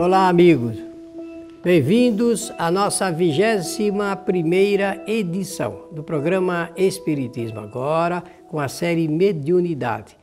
Olá, amigos. Bem-vindos à nossa 21ª edição do programa Espiritismo Agora, com a série Mediunidade,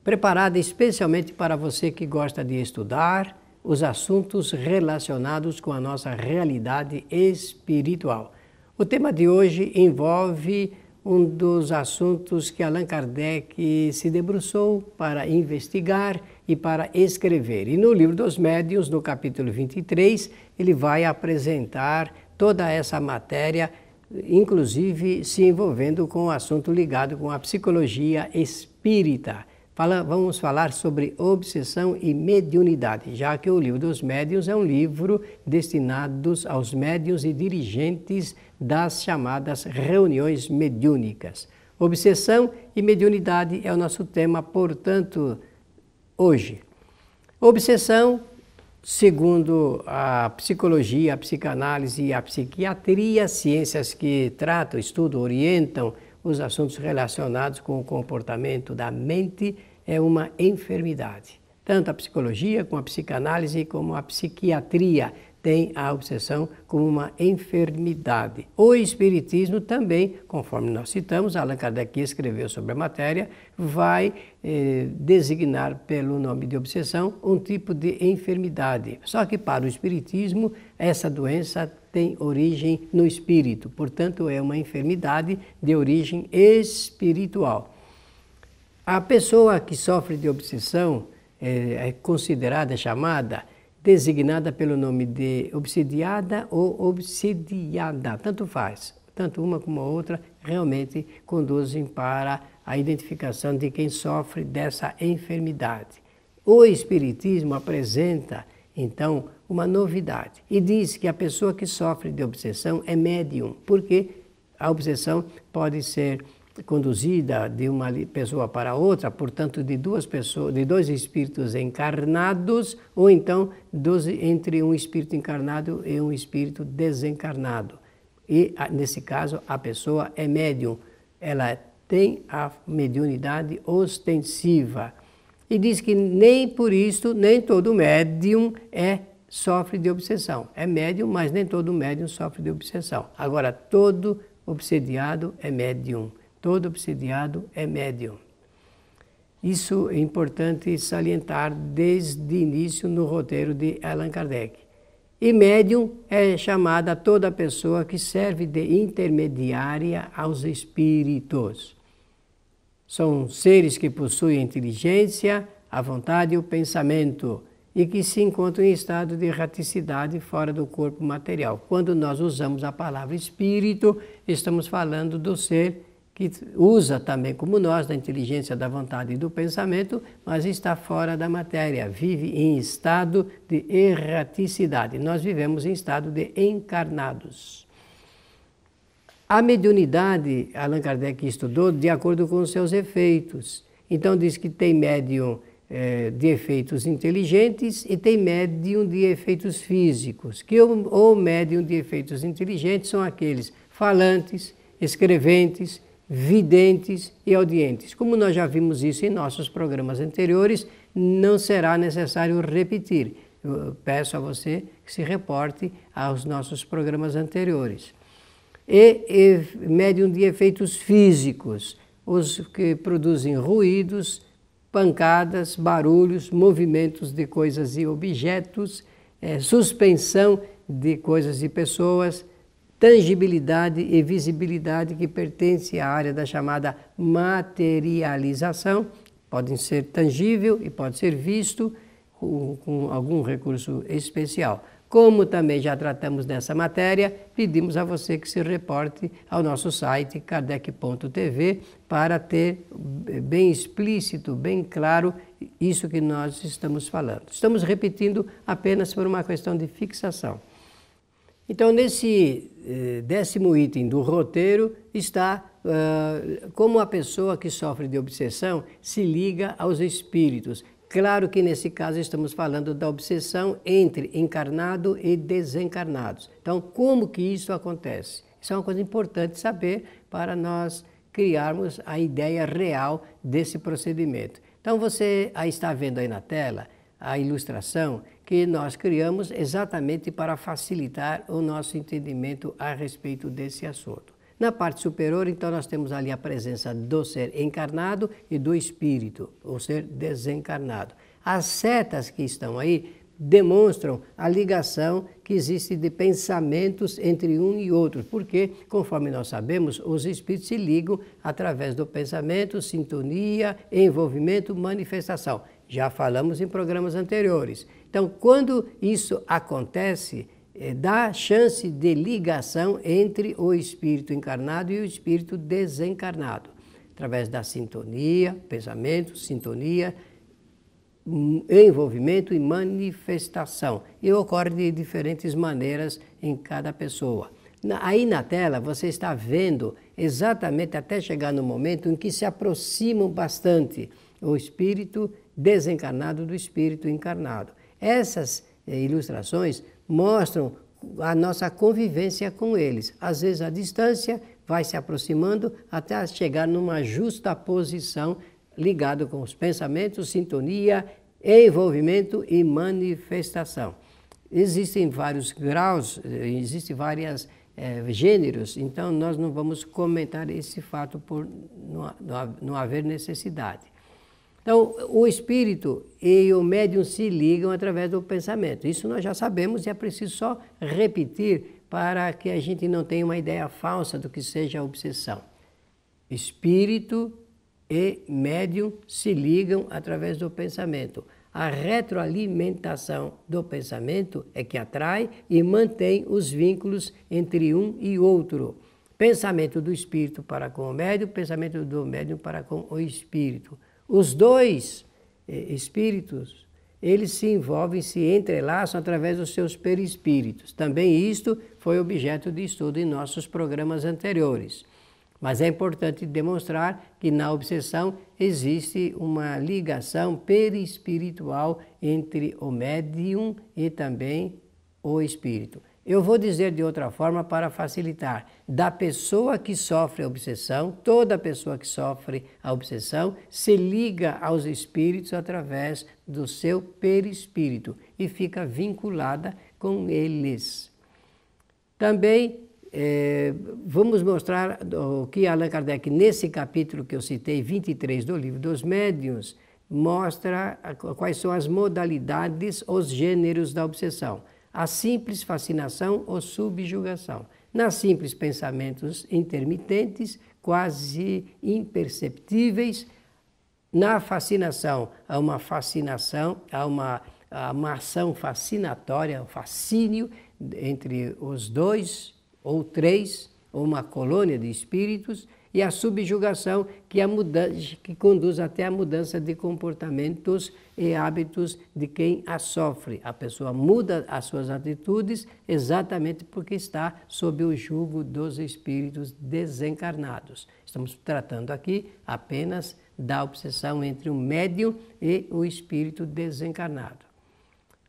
preparada especialmente para você que gosta de estudar os assuntos relacionados com a nossa realidade espiritual. O tema de hoje envolve um dos assuntos que Allan Kardec se debruçou para investigar e para escrever. E no Livro dos Médiuns, no capítulo 23, ele vai apresentar toda essa matéria, inclusive se envolvendo com o assunto ligado com a psicologia espírita. Vamos falar sobre obsessão e mediunidade, já que o Livro dos Médiuns é um livro destinado aos médiuns e dirigentes das chamadas reuniões mediúnicas. Obsessão e mediunidade é o nosso tema, portanto, hoje. Obsessão, segundo a psicologia, a psicanálise e a psiquiatria, ciências que tratam, estudam, orientam os assuntos relacionados com o comportamento da mente, é uma enfermidade. Tanto a psicologia, como a psicanálise, como a psiquiatria tem a obsessão como uma enfermidade. O Espiritismo também, conforme nós citamos, Allan Kardec escreveu sobre a matéria, vai designar pelo nome de obsessão um tipo de enfermidade. Só que para o Espiritismo, essa doença tem origem no espírito, portanto é uma enfermidade de origem espiritual. A pessoa que sofre de obsessão é considerada, chamada, designada pelo nome de obsidiada ou obsidiada, tanto faz. Tanto uma como a outra realmente conduzem para a identificação de quem sofre dessa enfermidade. O Espiritismo apresenta, então, uma novidade e diz que a pessoa que sofre de obsessão é médium, porque a obsessão pode ser conduzida de uma pessoa para outra, portanto de duas pessoas, de dois espíritos encarnados, ou então entre um espírito encarnado e um espírito desencarnado. E nesse caso a pessoa é médium, ela tem a mediunidade ostensiva. E diz que nem por isso, nem todo médium sofre de obsessão. É médium, mas nem todo médium sofre de obsessão. Agora, todo obsediado é médium. Todo obsediado é médium. Isso é importante salientar desde o início no roteiro de Allan Kardec. E médium é chamada toda pessoa que serve de intermediária aos espíritos. São seres que possuem a inteligência, a vontade e o pensamento e que se encontram em estado de erraticidade fora do corpo material. Quando nós usamos a palavra espírito, estamos falando do ser que usa também, como nós, da inteligência, da vontade e do pensamento, mas está fora da matéria, vive em estado de erraticidade. Nós vivemos em estado de encarnados. A mediunidade, Allan Kardec estudou de acordo com os seus efeitos. Então diz que tem médium de efeitos inteligentes e tem médium de efeitos físicos, que o médium de efeitos inteligentes são aqueles falantes, escreventes, videntes e audientes. Como nós já vimos isso em nossos programas anteriores, não será necessário repetir. Eu peço a você que se reporte aos nossos programas anteriores. E médium de efeitos físicos, os que produzem ruídos, pancadas, barulhos, movimentos de coisas e objetos, suspensão de coisas e pessoas, tangibilidade e visibilidade que pertence à área da chamada materialização, podem ser tangível e pode ser visto com algum recurso especial. Como também já tratamos dessa matéria, pedimos a você que se reporte ao nosso site kardec.tv para ter bem explícito, bem claro isso que nós estamos falando. Estamos repetindo apenas por uma questão de fixação. Então, nesse 10º item do roteiro está como a pessoa que sofre de obsessão se liga aos espíritos. Claro que nesse caso estamos falando da obsessão entre encarnado e desencarnados. Então, como que isso acontece? Isso é uma coisa importante saber para nós criarmos a ideia real desse procedimento. Então, você está vendo aí na tela a ilustração que nós criamos exatamente para facilitar o nosso entendimento a respeito desse assunto. Na parte superior, então, nós temos ali a presença do ser encarnado e do espírito, o ser desencarnado. As setas que estão aí demonstram a ligação que existe de pensamentos entre um e outro, porque, conforme nós sabemos, os espíritos se ligam através do pensamento, sintonia, envolvimento, manifestação. Já falamos em programas anteriores. Então, quando isso acontece, dá chance de ligação entre o espírito encarnado e o espírito desencarnado, através da sintonia, pensamento, sintonia, envolvimento e manifestação. E ocorre de diferentes maneiras em cada pessoa. Aí na tela você está vendo exatamente até chegar no momento em que se aproximam bastante o espírito desencarnado do espírito encarnado. Essas ilustrações mostram a nossa convivência com eles. Às vezes a distância vai se aproximando até chegar numa justa posição ligado com os pensamentos, sintonia, envolvimento e manifestação. Existem vários graus, existem vários gêneros, então nós não vamos comentar esse fato por não haver necessidade. Então, o espírito e o médium se ligam através do pensamento. Isso nós já sabemos e é preciso só repetir para que a gente não tenha uma ideia falsa do que seja a obsessão. Espírito e médium se ligam através do pensamento. A retroalimentação do pensamento é que atrai e mantém os vínculos entre um e outro. Pensamento do espírito para com o médium, pensamento do médium para com o espírito. Os dois espíritos, eles se envolvem, se entrelaçam através dos seus perispíritos. Também isto foi objeto de estudo em nossos programas anteriores. Mas é importante demonstrar que na obsessão existe uma ligação perispiritual entre o médium e também o espírito. Eu vou dizer de outra forma para facilitar. Da pessoa que sofre a obsessão, toda pessoa que sofre a obsessão se liga aos espíritos através do seu perispírito e fica vinculada com eles. Também vamos mostrar o que Allan Kardec, nesse capítulo que eu citei, 23 do Livro dos Médiuns, mostra quais são as modalidades, os gêneros da obsessão. A simples fascinação ou subjugação. Na simples, pensamentos intermitentes, quase imperceptíveis. Na fascinação, há uma fascinação, há uma ação fascinatória, um fascínio entre os dois ou três, ou uma colônia de espíritos, e a subjugação, que conduz até a mudança de comportamentos e hábitos de quem a sofre. A pessoa muda as suas atitudes exatamente porque está sob o jugo dos espíritos desencarnados. Estamos tratando aqui apenas da obsessão entre o médium e o espírito desencarnado.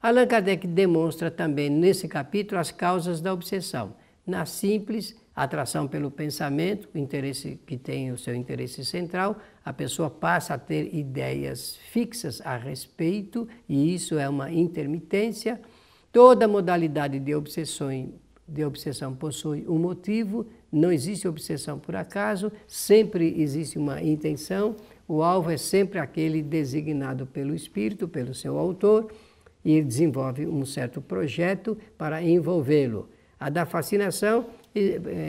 Allan Kardec demonstra também nesse capítulo as causas da obsessão. Na simples, atração pelo pensamento, o interesse que tem o seu interesse central, a pessoa passa a ter ideias fixas a respeito, e isso é uma intermitência. Toda modalidade de obsessão possui um motivo, não existe obsessão por acaso, sempre existe uma intenção, o alvo é sempre aquele designado pelo espírito, pelo seu autor, e ele desenvolve um certo projeto para envolvê-lo. A da fascinação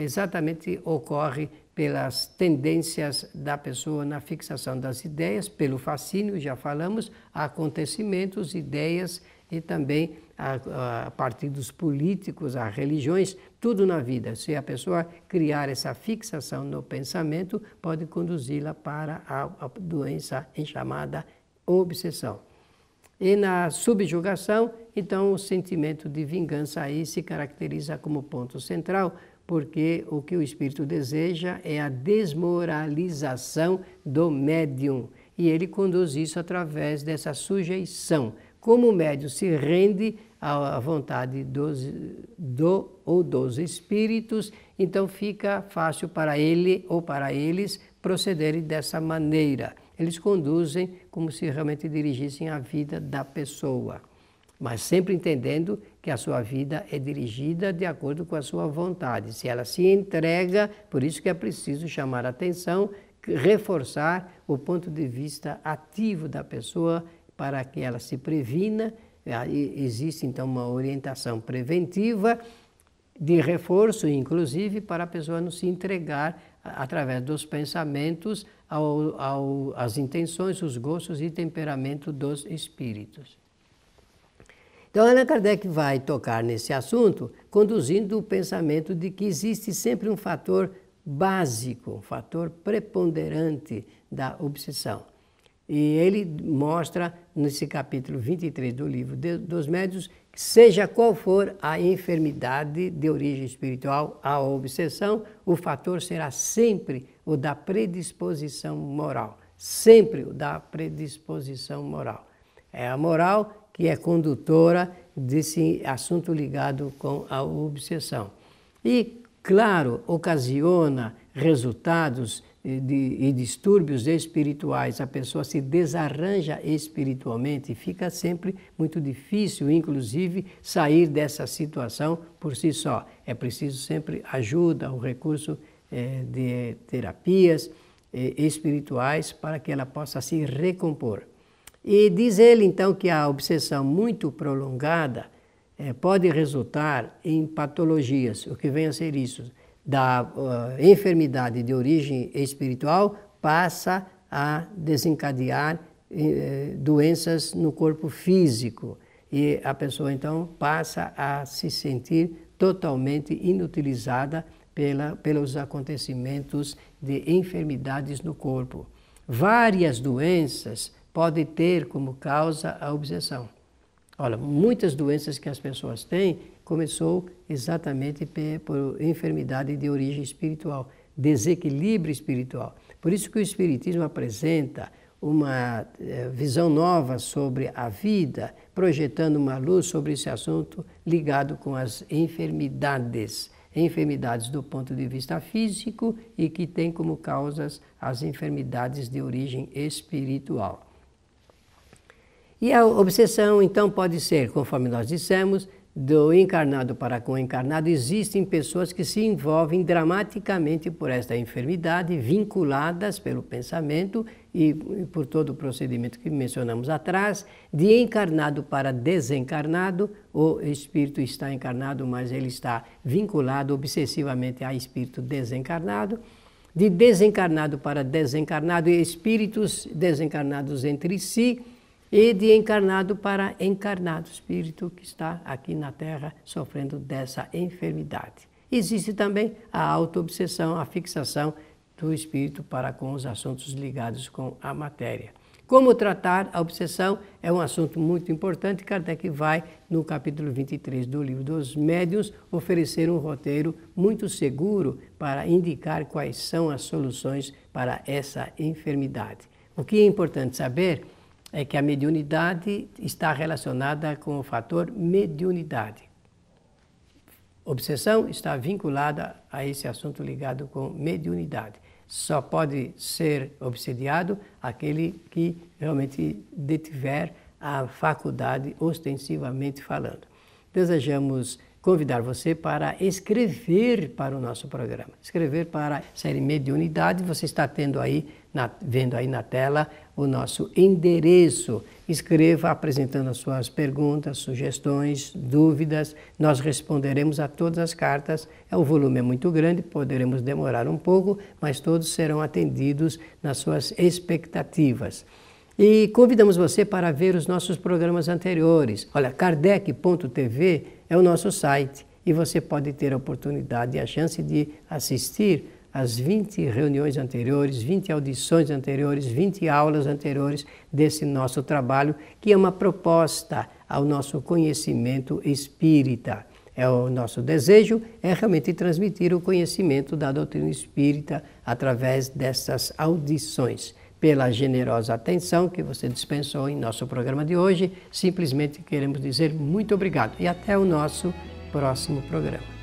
exatamente ocorre pelas tendências da pessoa na fixação das ideias, pelo fascínio, já falamos, acontecimentos, ideias e também a partir dos políticos, as religiões, tudo na vida. Se a pessoa criar essa fixação no pensamento, pode conduzi-la para a doença chamada obsessão. E na subjugação, então, o sentimento de vingança aí se caracteriza como ponto central, porque o que o espírito deseja é a desmoralização do médium. E ele conduz isso através dessa sujeição. Como o médium se rende à vontade dos espíritos, então fica fácil para ele ou para eles procederem dessa maneira. eles conduzem como se realmente dirigissem a vida da pessoa, mas sempre entendendo que a sua vida é dirigida de acordo com a sua vontade. Se ela se entrega, por isso que é preciso chamar a atenção, reforçar o ponto de vista ativo da pessoa para que ela se previna. Existe então uma orientação preventiva de reforço, inclusive, para a pessoa não se entregar através dos pensamentos às intenções, os gostos e temperamento dos espíritos. Então, Allan Kardec vai tocar nesse assunto, conduzindo o pensamento de que existe sempre um fator básico, um fator preponderante da obsessão. E ele mostra, nesse capítulo 23 do livro dos Médiuns, que seja qual for a enfermidade de origem espiritual, a obsessão, o fator será sempre o da predisposição moral. Sempre o da predisposição moral. É a moral que é condutora desse assunto ligado com a obsessão. E, claro, ocasiona resultados e distúrbios espirituais, a pessoa se desarranja espiritualmente e fica sempre muito difícil, inclusive, sair dessa situação por si só. É preciso sempre ajuda, o recurso de terapias espirituais para que ela possa se recompor. E diz ele, então, que a obsessão muito prolongada pode resultar em patologias. O que vem a ser isso? Da enfermidade de origem espiritual passa a desencadear doenças no corpo físico. E a pessoa, então, passa a se sentir totalmente inutilizada pelos acontecimentos de enfermidades no corpo. Várias doenças podem ter como causa a obsessão. Olha, muitas doenças que as pessoas têm começou exatamente por enfermidade de origem espiritual, desequilíbrio espiritual. Por isso que o Espiritismo apresenta uma visão nova sobre a vida, projetando uma luz sobre esse assunto ligado com as enfermidades do ponto de vista físico e que tem como causas as enfermidades de origem espiritual. E a obsessão, então, pode ser, conforme nós dissemos, do encarnado para com o encarnado. Existem pessoas que se envolvem dramaticamente por esta enfermidade, vinculadas pelo pensamento e por todo o procedimento que mencionamos atrás, de encarnado para desencarnado. O espírito está encarnado, mas ele está vinculado obsessivamente a espírito desencarnado. De desencarnado para desencarnado, e espíritos desencarnados entre si, e de encarnado para encarnado, espírito que está aqui na Terra sofrendo dessa enfermidade. Existe também a auto-obsessão, a fixação do espírito para com os assuntos ligados com a matéria. Como tratar a obsessão é um assunto muito importante. Kardec vai, no capítulo 23 do Livro dos Médiuns, oferecer um roteiro muito seguro para indicar quais são as soluções para essa enfermidade. O que é importante saber é que a mediunidade está relacionada com o fator mediunidade. Obsessão está vinculada a esse assunto ligado com mediunidade. Só pode ser obsediado aquele que realmente detiver a faculdade ostensivamente falando. Desejamos convidar você para escrever para o nosso programa. Escrever para a série Mediunidade. Você está vendo aí na tela o nosso endereço. Escreva apresentando as suas perguntas, sugestões, dúvidas. Nós responderemos a todas as cartas. O volume é muito grande, poderemos demorar um pouco, mas todos serão atendidos nas suas expectativas. E convidamos você para ver os nossos programas anteriores. Olha, Kardec.tv é o nosso site e você pode ter a oportunidade e a chance de assistir às 20 reuniões anteriores, 20 audições anteriores, 20 aulas anteriores desse nosso trabalho, que é uma proposta ao nosso conhecimento espírita. O nosso desejo é realmente transmitir o conhecimento da doutrina espírita através dessas audições. Pela generosa atenção que você dispensou em nosso programa de hoje, simplesmente queremos dizer muito obrigado e até o nosso próximo programa.